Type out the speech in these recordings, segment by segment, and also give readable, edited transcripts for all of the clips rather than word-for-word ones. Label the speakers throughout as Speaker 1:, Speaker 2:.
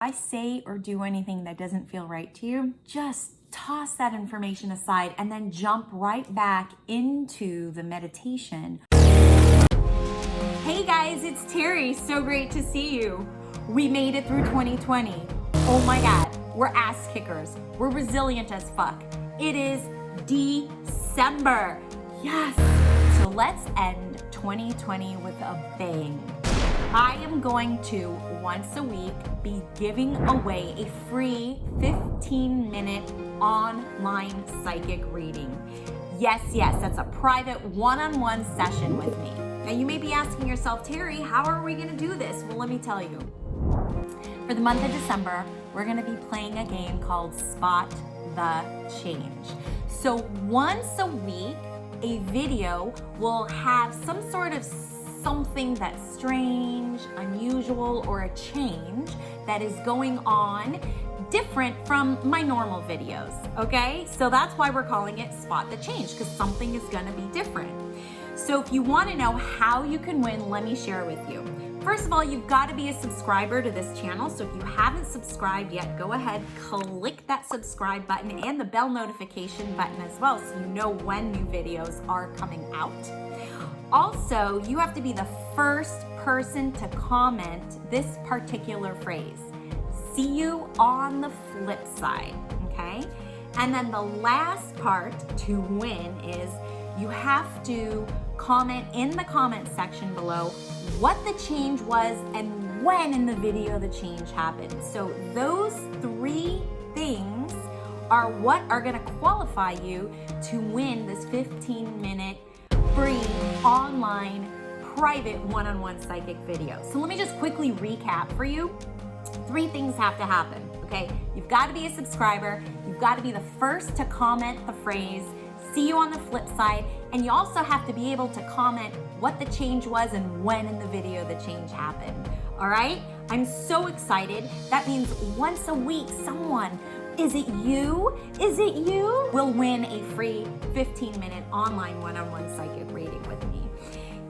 Speaker 1: I say or do anything that doesn't feel right to you, just toss that information aside and then jump right back into the meditation. Hey guys, it's Terrie. So great to see you. We made it through 2020. Oh my God, we're ass kickers. We're resilient as fuck. It is December. Yes. So let's end 2020 with a bang. I am going to, once a week, be giving away a free 15-minute online psychic reading. Yes, that's a private one-on-one session with me. Now you may be asking yourself, Terrie, how are we gonna do this? Well, let me tell you. For the month of December, we're gonna be playing a game called Spot the Change. So once a week, a video will have some sort of something that's strange, unusual, or a change that is going on different from my normal videos, okay? So that's why we're calling it Spot the Change, because something is gonna be different. So if you wanna know how you can win, let me share with you. First of all, you've gotta be a subscriber to this channel. So if you haven't subscribed yet, go ahead, click that subscribe button and the bell notification button as well, so you know when new videos are coming out. Also, you have to be the first person to comment this particular phrase. See you on the flip side, okay? And then the last part to win is you have to comment in the comment section below what the change was and when in the video the change happened. So those three things are what are gonna qualify you to win this 15-minute free online private one-on-one psychic video. So let me just quickly recap for you. Three things have to happen, okay? You've got to be a subscriber, you've got to be the first to comment the phrase, see you on the flip side, and you also have to be able to comment what the change was and when in the video the change happened. All right? I'm so excited. That means once a week someone, is it you? Will win a free 15-minute online one-on-one psychic reading with me.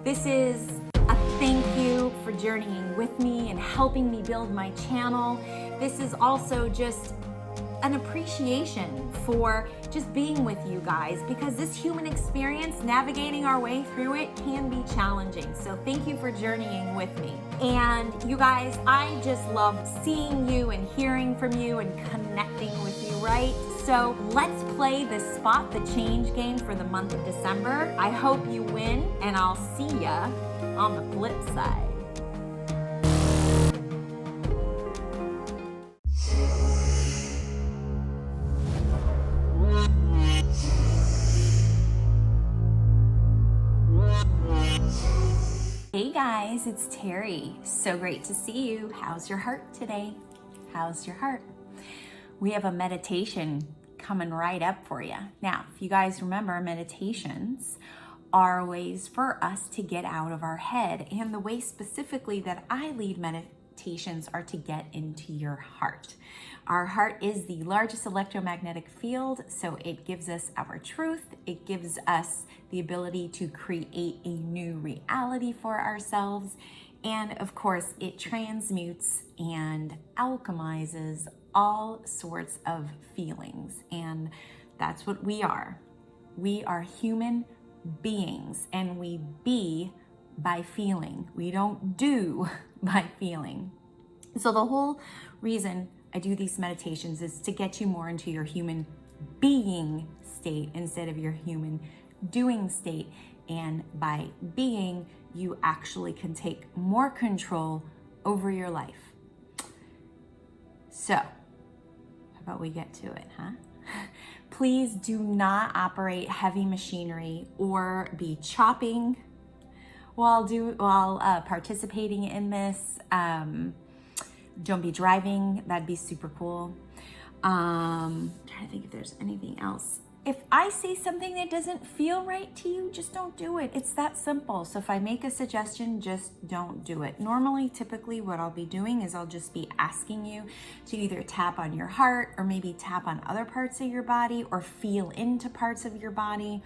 Speaker 1: This is a thank you for journeying with me and helping me build my channel. This is also just an appreciation for just being with you guys, because this human experience, navigating our way through it, can be challenging. So thank you for journeying with me. And you guys, I just love seeing you and hearing from you and connecting with you, right? So let's play the Spot the Change game for the month of December. I hope you win, and I'll see ya on the flip side. Hey guys, it's Terrie. So great to see you. How's your heart today? How's your heart? We have a meditation coming right up for you. Now, if you guys remember, meditations are ways for us to get out of our head, and the way specifically that I lead meditations are to get into your heart. Our heart is the largest electromagnetic field, so it gives us our truth. It gives us the ability to create a new reality for ourselves. And of course, it transmutes and alchemizes all sorts of feelings. And that's what we are. We are human beings, and we be by feeling. We don't do by feeling. So the whole reason I do these meditations is to get you more into your human being state instead of your human doing state. And by being, you actually can take more control over your life. So, how about we get to it, huh? Please do not operate heavy machinery or be chopping while participating in this. Don't be driving. That'd be super cool. I'm trying to think if there's anything else. If I say something that doesn't feel right to you, just don't do it. It's that simple. So if I make a suggestion, just don't do it. Normally, typically what I'll be doing is I'll just be asking you to either tap on your heart or maybe tap on other parts of your body or feel into parts of your body,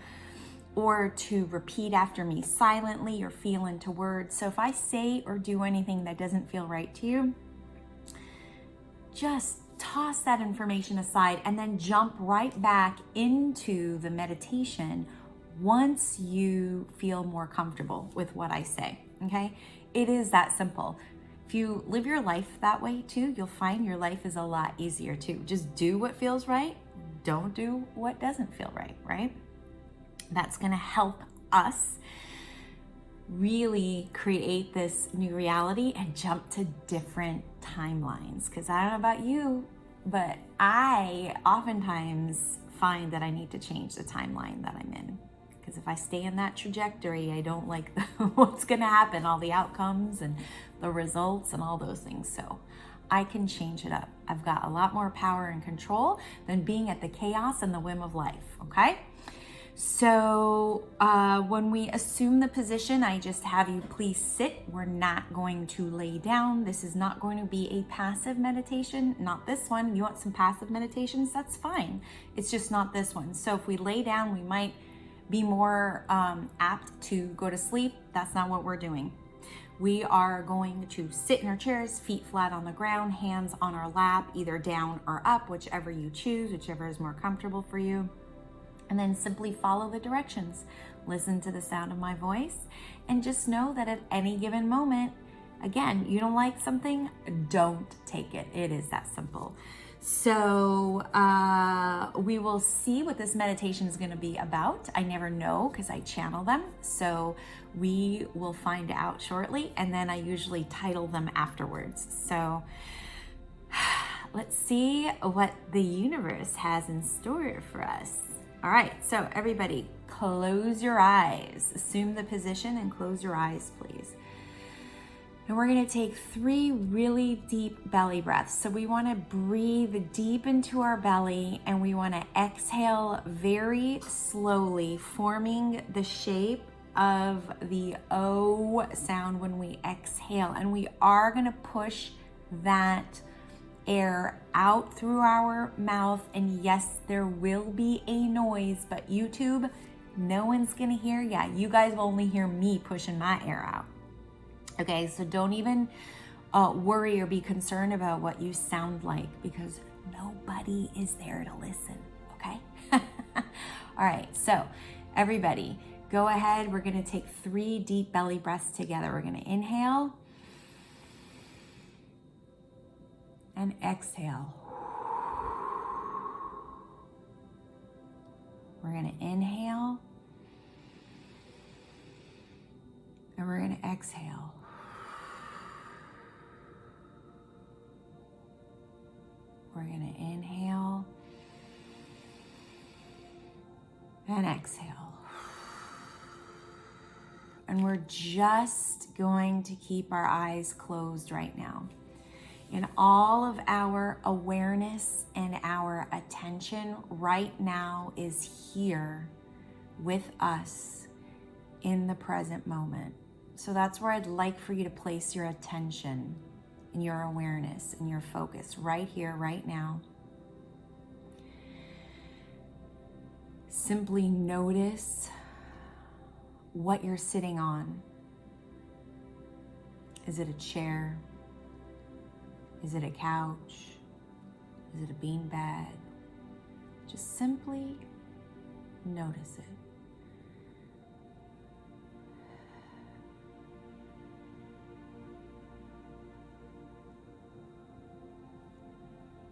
Speaker 1: or to repeat after me silently or feel into words. So if I say or do anything that doesn't feel right to you, just toss that information aside and then jump right back into the meditation once you feel more comfortable with what I say, okay? It is that simple. If you live your life that way too, you'll find your life is a lot easier too. Just do what feels right. Don't do what doesn't feel right, right? That's gonna help us really create this new reality and jump to different timelines. Because I don't know about you, but I oftentimes find that I need to change the timeline that I'm in. Because if I stay in that trajectory, I don't like what's going to happen, all the outcomes and the results and all those things. So I can change it up. I've got a lot more power and control than being at the chaos and the whim of life, okay? So when we assume the position, I just have you please sit. We're not going to lay down. This is not going to be a passive meditation, not this one. You want some passive meditations? That's fine. It's just not this one. So if we lay down, we might be more apt to go to sleep. That's not what we're doing. We are going to sit in our chairs, feet flat on the ground, hands on our lap, either down or up, whichever you choose, whichever is more comfortable for you. And then simply follow the directions. Listen to the sound of my voice and just know that at any given moment, again, you don't like something, don't take it. It is that simple. So we will see what this meditation is going to be about. I never know because I channel them. So we will find out shortly. And then I usually title them afterwards. So let's see what the universe has in store for us. All right, so everybody, close your eyes. Assume the position and close your eyes, please. And we're gonna take 3 really deep belly breaths. So we wanna breathe deep into our belly and we wanna exhale very slowly, forming the shape of the O sound when we exhale. And we are gonna push that air out through our mouth, and yes, there will be a noise, but YouTube, no one's gonna hear. Yeah, you guys will only hear me pushing my air out. Okay, so don't even worry or be concerned about what you sound like because nobody is there to listen, okay? All right, so everybody, go ahead. We're gonna take 3 deep belly breaths together. We're gonna inhale and exhale. We're gonna inhale and we're gonna exhale. We're gonna inhale and exhale. And we're just going to keep our eyes closed right now. And all of our awareness and our attention right now is here with us in the present moment. So that's where I'd like for you to place your attention and your awareness and your focus right here, right now. Simply notice what you're sitting on. Is it a chair? Is it a couch? Is it a beanbag? Just simply notice it.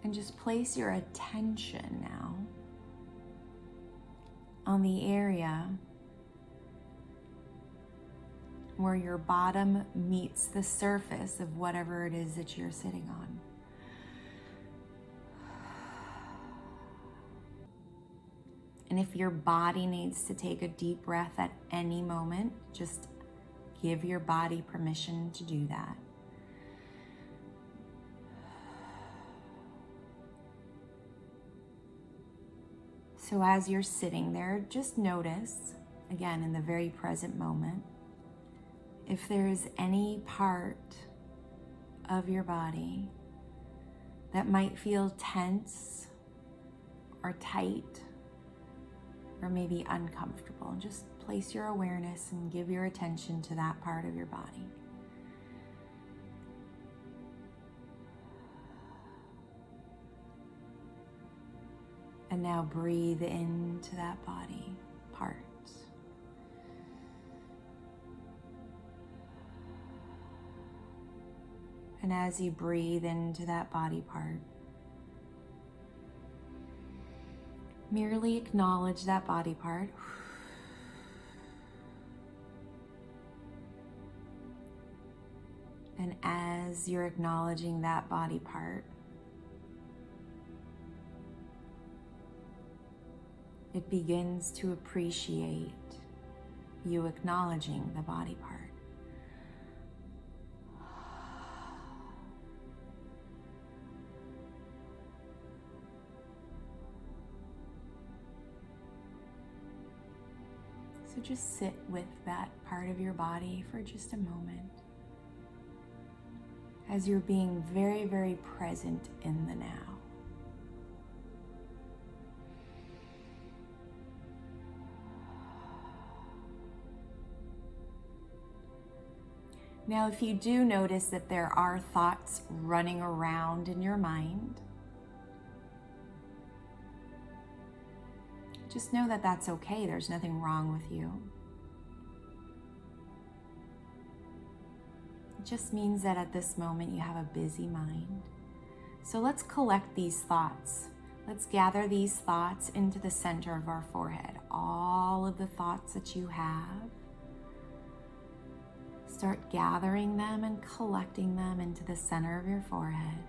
Speaker 1: And just place your attention now on the area where your bottom meets the surface of whatever it is that you're sitting on. And if your body needs to take a deep breath at any moment, just give your body permission to do that. So as you're sitting there, just notice, again, in the very present moment, if there is any part of your body that might feel tense or tight or maybe uncomfortable, just place your awareness and give your attention to that part of your body. And now breathe into that body part. And as you breathe into that body part, merely acknowledge that body part. And as you're acknowledging that body part, it begins to appreciate you acknowledging the body part. So just sit with that part of your body for just a moment as you're being very, very present in the now. Now, if you do notice that there are thoughts running around in your mind, just know that that's okay. There's nothing wrong with you. It just means that at this moment you have a busy mind. So let's collect these thoughts. Let's gather these thoughts into the center of our forehead. All of the thoughts that you have. Start gathering them and collecting them into the center of your forehead.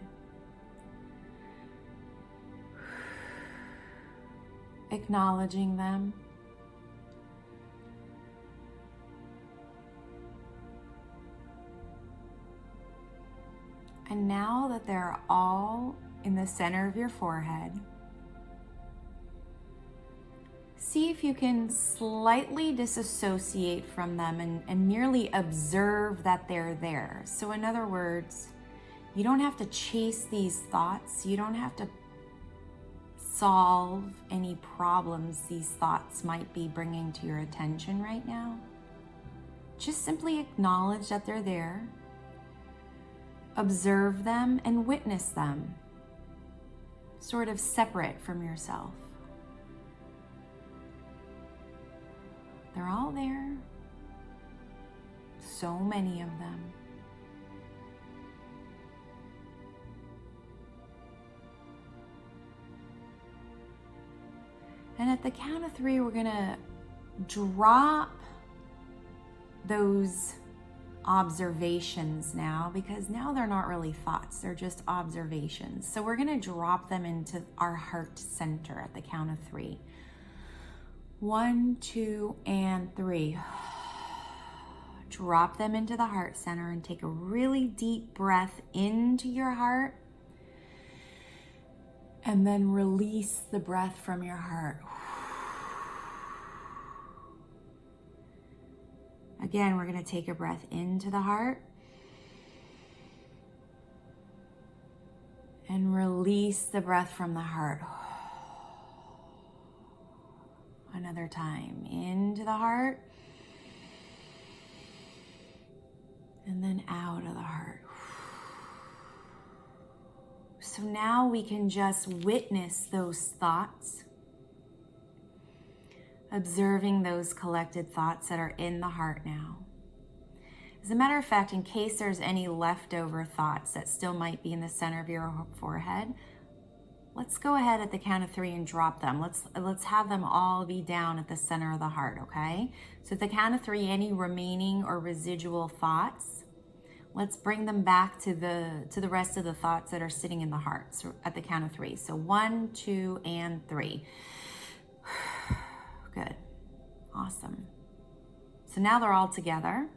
Speaker 1: Acknowledging them. And now that they're all in the center of your forehead, see if you can slightly disassociate from them and merely observe that they're there. So in other words, you don't have to chase these thoughts. You don't have to solve any problems these thoughts might be bringing to your attention right now. Just simply acknowledge that they're there. Observe them and witness them, sort of separate from yourself. They're all there. So many of them. And at the count of 3, we're gonna drop those observations now, because now they're not really thoughts, they're just observations. So we're gonna drop them into our heart center at the count of 3. 1, 2, and 3. Drop them into the heart center and take a really deep breath into your heart. And then release the breath from your heart. Again, we're going to take a breath into the heart. And release the breath from the heart. Another time, into the heart. And then out of the heart. So now we can just witness those thoughts, observing those collected thoughts that are in the heart now. As a matter of fact, in case there's any leftover thoughts that still might be in the center of your forehead, let's go ahead at the count of 3 and drop them. Let's have them all be down at the center of the heart, okay? So at the count of 3, any remaining or residual thoughts, let's bring them back to the rest of the thoughts that are sitting in the heart. So at the count of 3. So 1, 2, and 3. Good. Awesome. So now they're all together.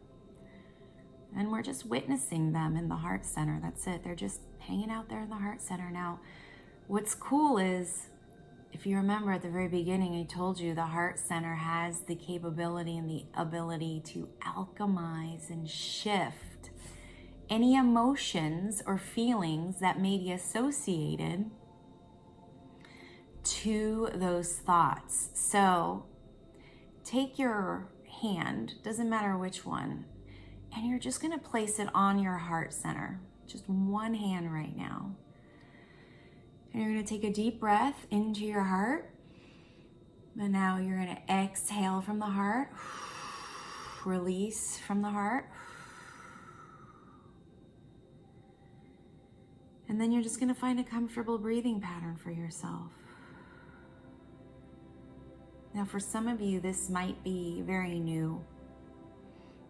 Speaker 1: And we're just witnessing them in the heart center. That's it. They're just hanging out there in the heart center. Now, what's cool is, if you remember at the very beginning, I told you the heart center has the capability and the ability to alchemize and shift any emotions or feelings that may be associated to those thoughts. So take your hand, doesn't matter which one, and you're just going to place it on your heart center. Just one hand right now. And you're going to take a deep breath into your heart. And now you're going to exhale from the heart. Release from the heart. And then you're just going to find a comfortable breathing pattern for yourself. Now, for some of you, this might be very new.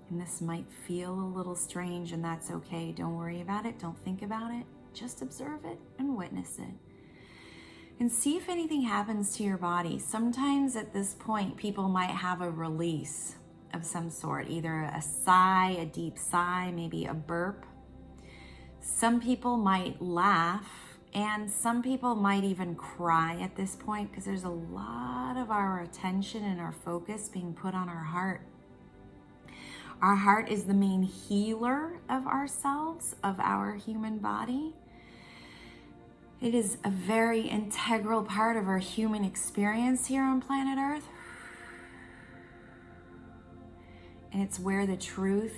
Speaker 1: And this might feel a little strange, and that's okay. Don't worry about it. Don't think about it. Just observe it and witness it. And see if anything happens to your body. Sometimes at this point, people might have a release of some sort, either a sigh, a deep sigh, maybe a burp. Some people might laugh, and some people might even cry at this point, because there's a lot of our attention and our focus being put on our heart. Our heart is the main healer of ourselves, of our human body. It is a very integral part of our human experience here on planet Earth. And it's where the truth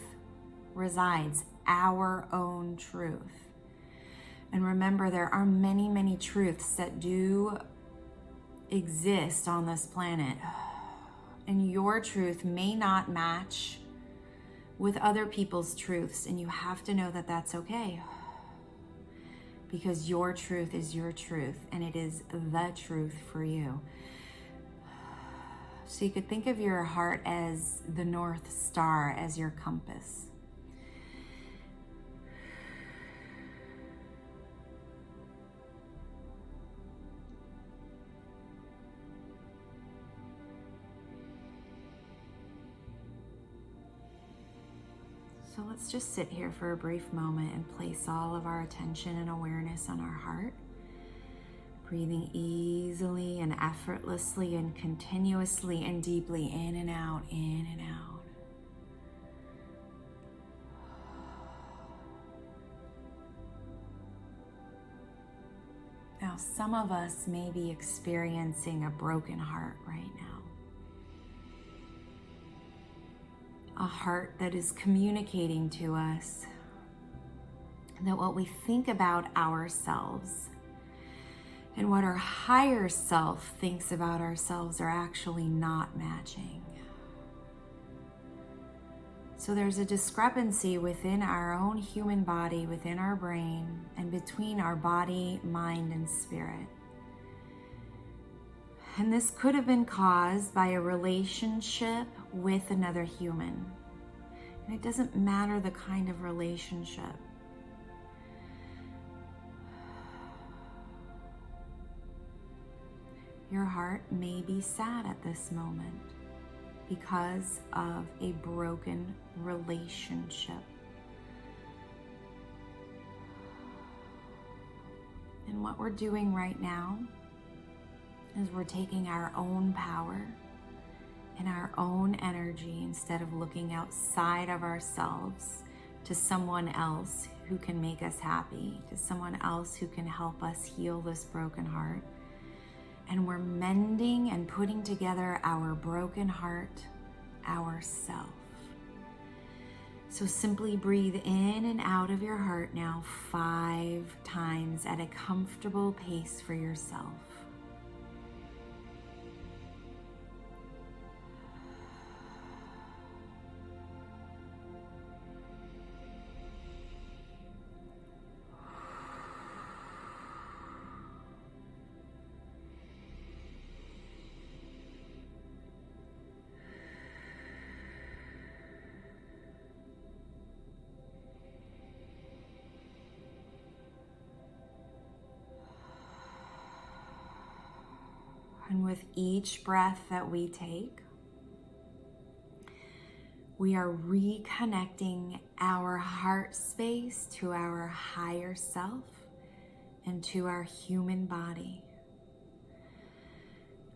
Speaker 1: resides, our own truth. And remember, there are many, many truths that do exist on this planet. And your truth may not match with other people's truths, and you have to know that that's okay. Because your truth is your truth, and it is the truth for you. So you could think of your heart as the North Star, as your compass. So let's just sit here for a brief moment and place all of our attention and awareness on our heart. Breathing easily and effortlessly and continuously and deeply in and out, in and out. Now, some of us may be experiencing a broken heart right now. A heart that is communicating to us that what we think about ourselves and what our higher self thinks about ourselves are actually not matching. So there's a discrepancy within our own human body, within our brain, and between our body, mind, and spirit. And this could have been caused by a relationship with another human. And it doesn't matter the kind of relationship. Your heart may be sad at this moment because of a broken relationship. And what we're doing right now is we're taking our own power and our own energy, instead of looking outside of ourselves to someone else who can make us happy, to someone else who can help us heal this broken heart. And we're mending and putting together our broken heart ourselves. So simply breathe in and out of your heart now 5 times at a comfortable pace for yourself. And with each breath that we take, we are reconnecting our heart space to our higher self and to our human body.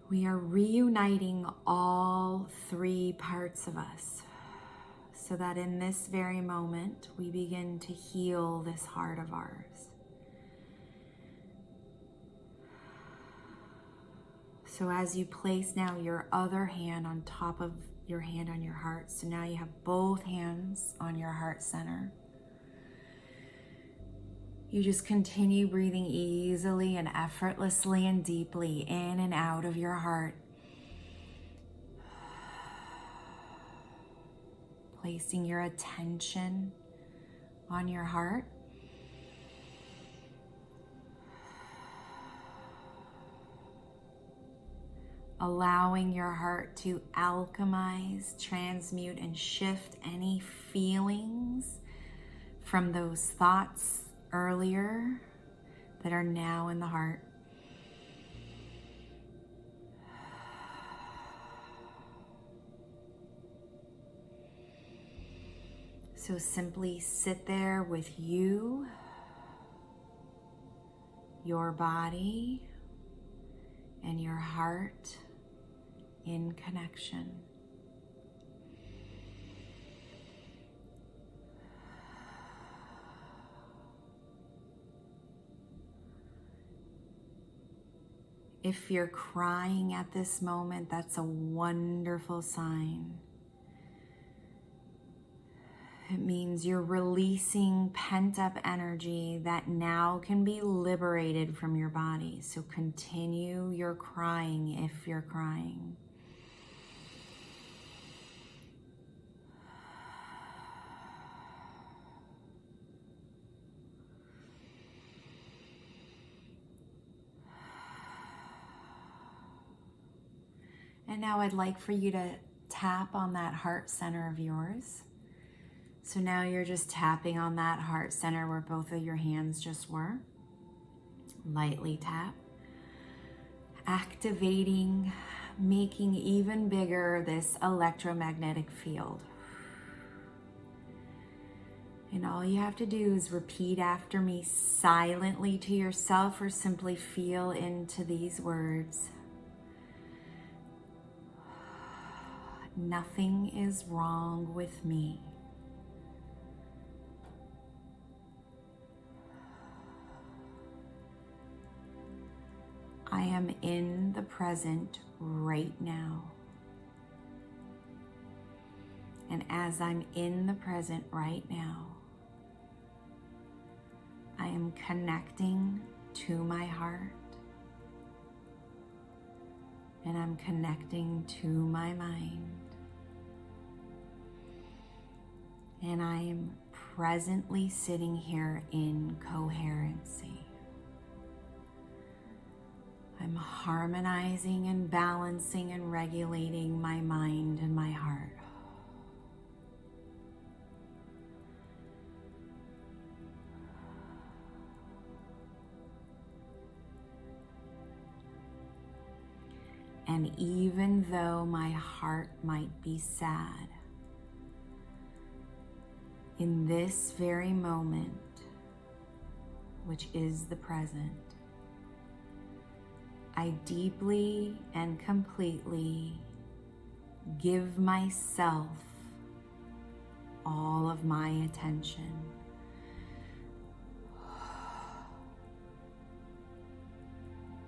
Speaker 1: We are reuniting all 3 parts of us so that in this very moment, we begin to heal this heart of ours. So as you place now your other hand on top of your hand on your heart, so now you have both hands on your heart center. You just continue breathing easily and effortlessly and deeply in and out of your heart. Placing your attention on your heart. Allowing your heart to alchemize, transmute, and shift any feelings from those thoughts earlier that are now in the heart. So simply sit there with you, your body, and your heart in connection. If you're crying at this moment, that's a wonderful sign. It means you're releasing pent-up energy that now can be liberated from your body. So continue your crying if you're crying. And now I'd like for you to tap on that heart center of yours. So now you're just tapping on that heart center where both of your hands just were. Lightly tap. Activating, making even bigger this electromagnetic field. And all you have to do is repeat after me silently to yourself or simply feel into these words. Nothing is wrong with me. I am in the present right now. And as I'm in the present right now, I am connecting to my heart. And I'm connecting to my mind. And I am presently sitting here in coherency. I'm harmonizing and balancing and regulating my mind and my heart. And even though my heart might be sad, in this very moment, which is the present, I deeply and completely give myself all of my attention.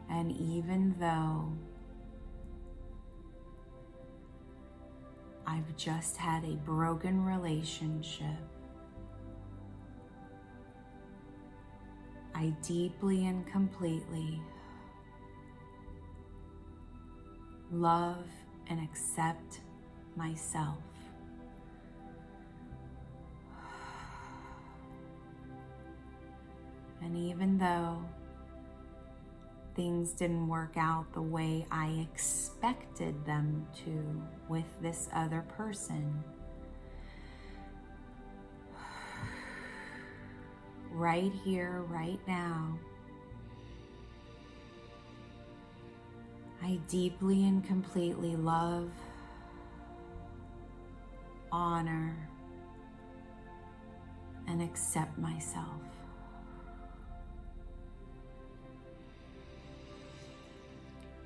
Speaker 1: And even though I've just had a broken relationship, I deeply and completely love and accept myself. And even though things didn't work out the way I expected them to with this other person, right here, right now, I deeply and completely love, honor, and accept myself.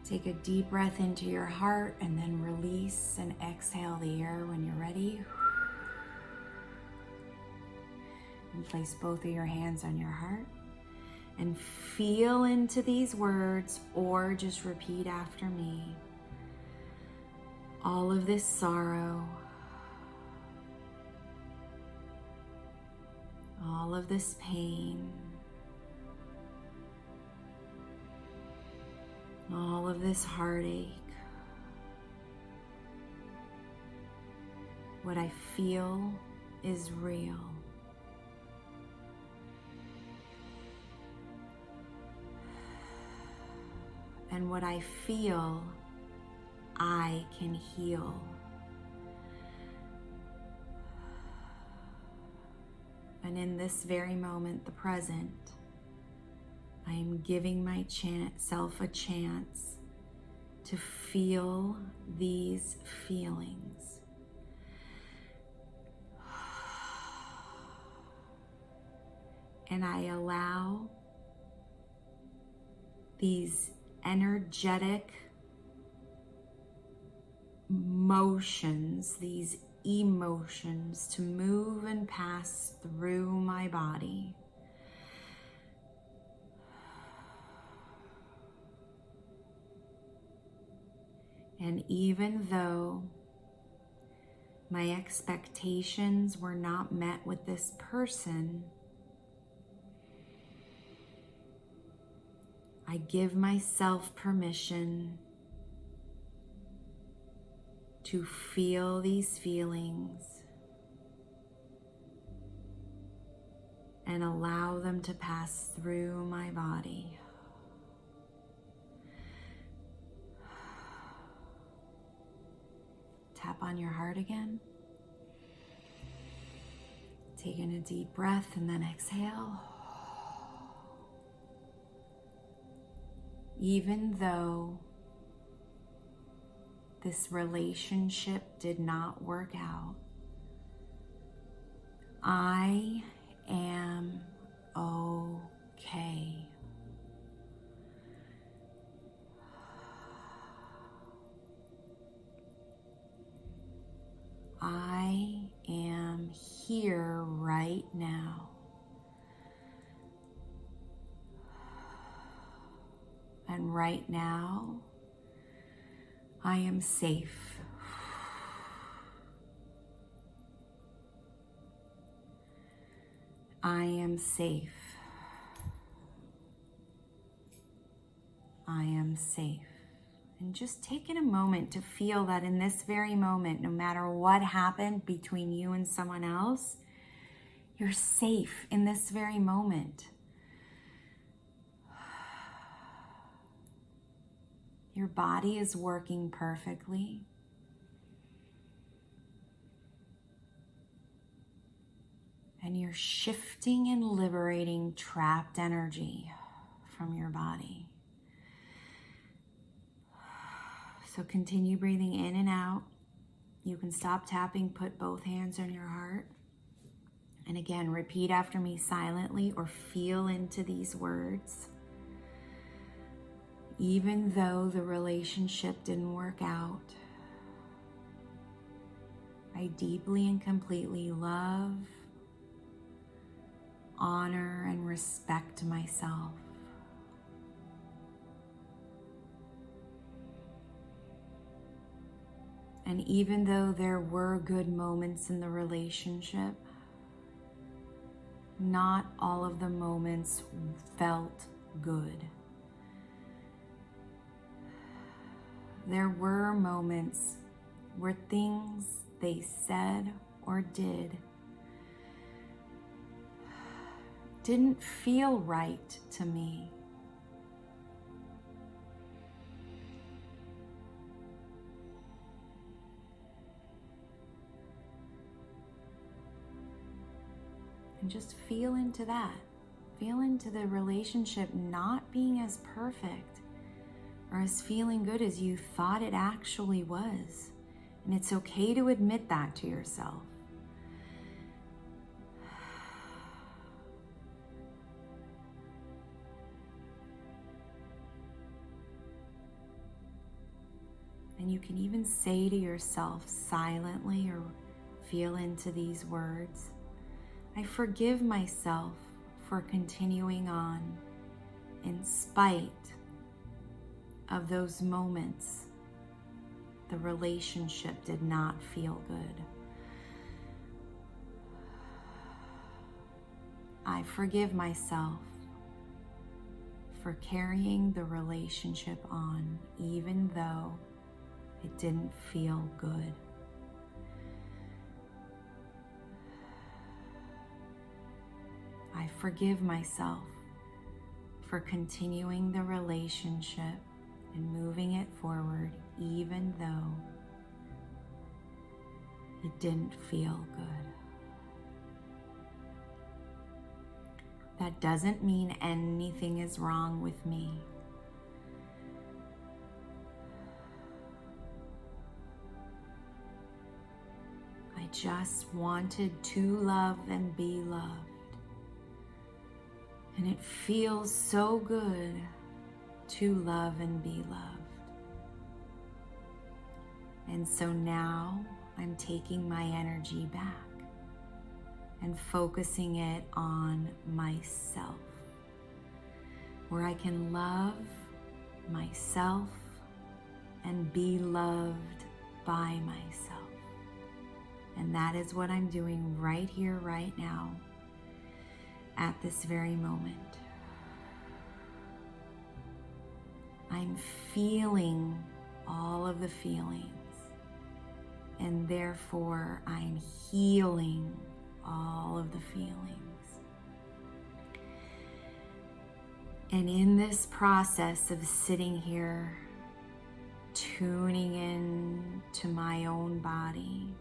Speaker 1: Take a deep breath into your heart and then release and exhale the air when you're ready. And place both of your hands on your heart and feel into these words, or just repeat after me. All of this sorrow, all of this pain, all of this heartache. What I feel is real. And what I feel, I can heal. And in this very moment, the present, I am giving myself a chance to feel these feelings. And I allow these energetic motions, these emotions to move and pass through my body. And even though my expectations were not met with this person, I give myself permission to feel these feelings and allow them to pass through my body. Tap on your heart again. Take in a deep breath and then exhale. Even though this relationship did not work out, I am okay. I am here right now. And right now, I am safe. I am safe. I am safe. And just taking a moment to feel that in this very moment, no matter what happened between you and someone else, you're safe in this very moment. Your body is working perfectly. And you're shifting and liberating trapped energy from your body. So continue breathing in and out. You can stop tapping, put both hands on your heart. And again, repeat after me silently or feel into these words. Even though the relationship didn't work out, I deeply and completely love, honor, and respect myself. And even though there were good moments in the relationship, not all of the moments felt good. There were moments where things they said or did didn't feel right to me. And just feel into that. Feel into the relationship not being as perfect or as feeling good as you thought it actually was. And it's okay to admit that to yourself. And you can even say to yourself silently or feel into these words, I forgive myself for continuing on in spite of those moments the relationship did not feel good. I forgive myself for carrying the relationship on even though it didn't feel good. I forgive myself for continuing the relationship and moving it forward even though it didn't feel good. That doesn't mean anything is wrong with me. I just wanted to love and be loved. And it feels so good to love and be loved. And so now I'm taking my energy back and focusing it on myself, where I can love myself and be loved by myself. And that is what I'm doing right here, right now, at this very moment. I'm feeling all of the feelings, and therefore I'm healing all of the feelings. And in this process of sitting here, tuning in to my own body,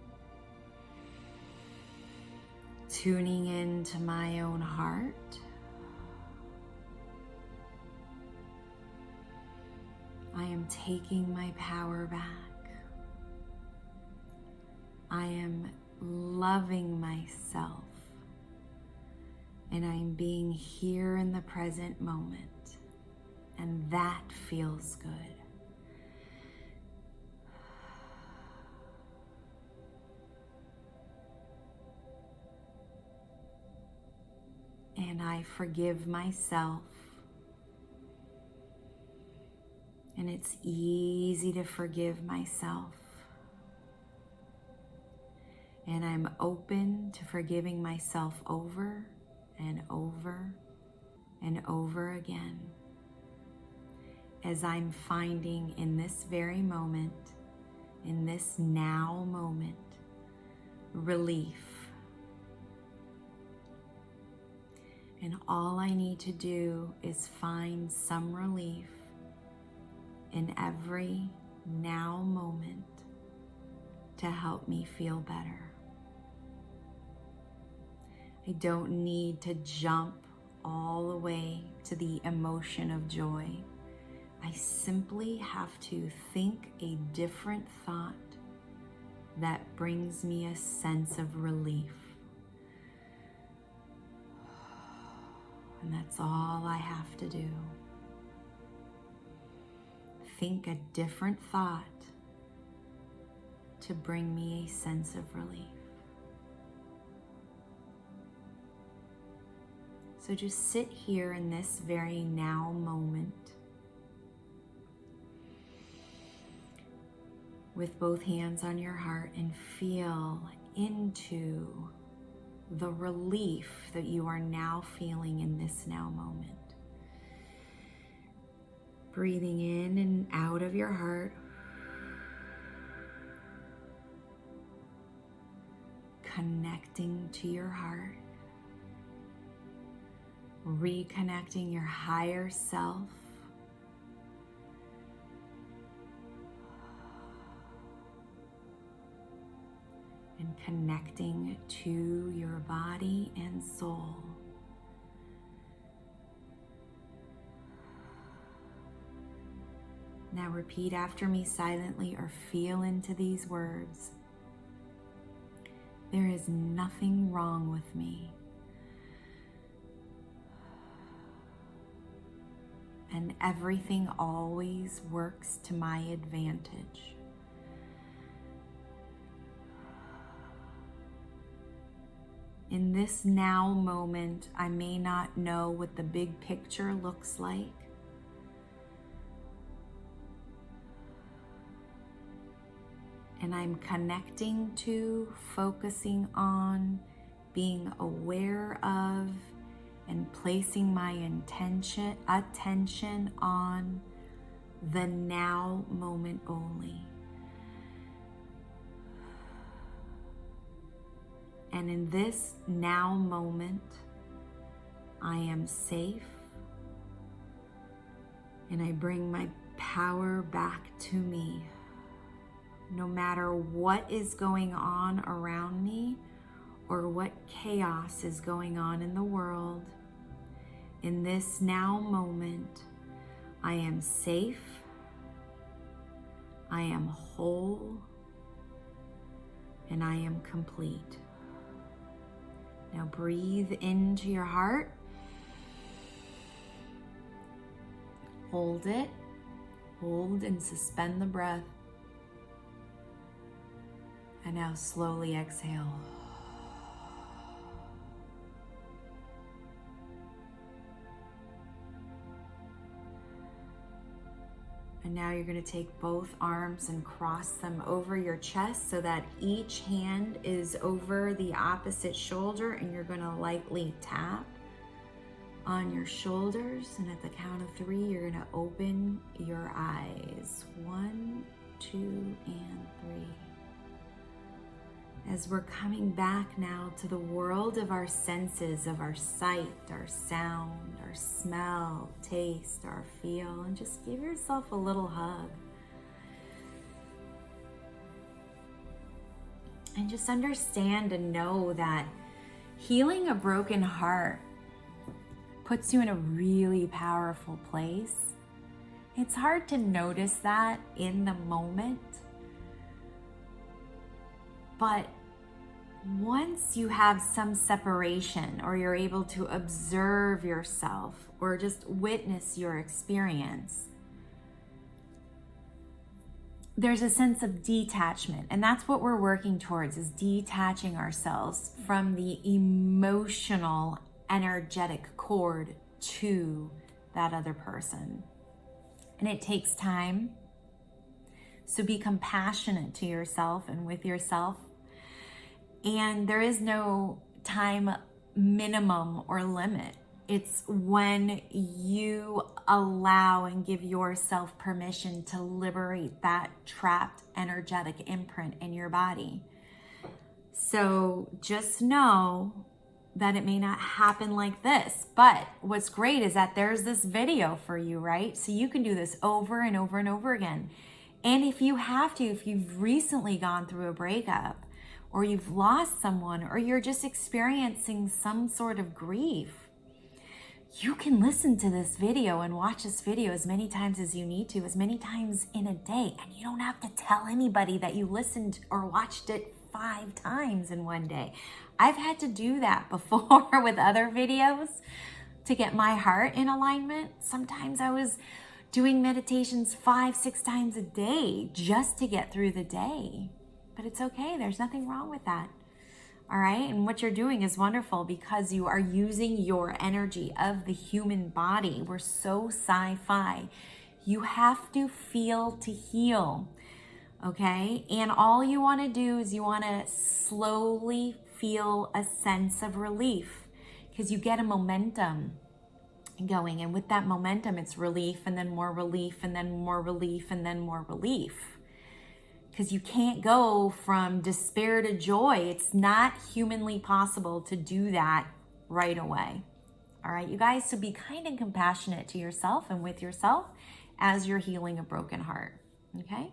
Speaker 1: tuning into my own heart, I am taking my power back. I am loving myself, and I am being here in the present moment, and that feels good. And I forgive myself. And it's easy to forgive myself. And I'm open to forgiving myself over and over and over again, as I'm finding in this very moment, in this now moment, relief. And all I need to do is find some relief in every now moment to help me feel better. I don't need to jump all the way to the emotion of joy. I simply have to think a different thought that brings me a sense of relief. And that's all I have to do. Think a different thought to bring me a sense of relief. So just sit here in this very now moment with both hands on your heart and feel into the relief that you are now feeling in this now moment. Breathing in and out of your heart. Connecting to your heart. Reconnecting your higher self. And connecting to your body and soul. Now repeat after me silently or feel into these words. There is nothing wrong with me. And everything always works to my advantage. In this now moment, I may not know what the big picture looks like. And I'm connecting to, focusing on, being aware of, and placing my attention on the now moment only. And in this now moment, I am safe, and I bring my power back to me. No matter what is going on around me or what chaos is going on in the world, in this now moment, I am safe, I am whole, and I am complete. Now breathe into your heart. Hold it. Hold and suspend the breath. And now slowly exhale. And now you're going to take both arms and cross them over your chest so that each hand is over the opposite shoulder, and you're going to lightly tap on your shoulders. And at the count of 3, you're going to open your eyes. 1, 2, and 3. As we're coming back now to the world of our senses, of our sight, our sound, our smell, taste, our feel, and just give yourself a little hug. And just understand and know that healing a broken heart puts you in a really powerful place. It's hard to notice that in the moment, but once you have some separation, or you're able to observe yourself or just witness your experience, there's a sense of detachment. And that's what we're working towards, is detaching ourselves from the emotional, energetic cord to that other person. And it takes time. So be compassionate to yourself and with yourself. And there is no time minimum or limit. It's when you allow and give yourself permission to liberate that trapped energetic imprint in your body. So just know that it may not happen like this, but what's great is that there's this video for you, right? So you can do this over and over and over again. And if you have to, if you've recently gone through a breakup, or you've lost someone, or you're just experiencing some sort of grief, you can listen to this video and watch this video as many times as you need to, as many times in a day. And you don't have to tell anybody that you listened or watched it 5 times in one day. I've had to do that before with other videos to get my heart in alignment. Sometimes I was doing meditations 5-6 times a day just to get through the day. But it's okay. There's nothing wrong with that. All right. And what you're doing is wonderful, because you are using your energy of the human body. We're so sci-fi. You have to feel to heal. Okay. And all you want to do is you want to slowly feel a sense of relief, because you get a momentum going. And with that momentum, it's relief, and then more relief, and then more relief, and then more relief. Because you can't go from despair to joy. It's not humanly possible to do that right away. All right, you guys, so be kind and compassionate to yourself and with yourself as you're healing a broken heart, okay?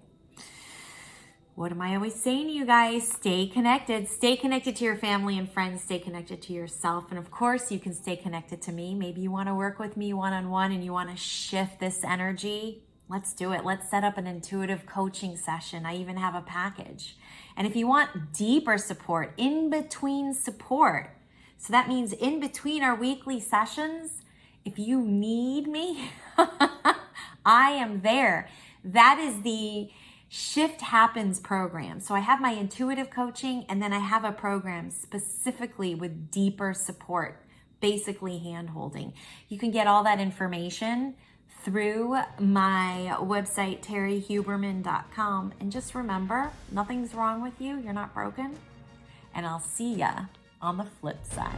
Speaker 1: What am I always saying to you guys? Stay connected. Stay connected to your family and friends. Stay connected to yourself. And of course, you can stay connected to me. Maybe you want to work with me one-on-one and you want to shift this energy. Let's do it. Let's set up an intuitive coaching session. I even have a package. And if you want deeper support, in between support, so that means in between our weekly sessions, if you need me, I am there. That is the Shift Happens program. So I have my intuitive coaching, and then I have a program specifically with deeper support, basically hand-holding. You can get all that information through my website, terriehuberman.com. And just remember, nothing's wrong with you. You're not broken. And I'll see ya on the flip side.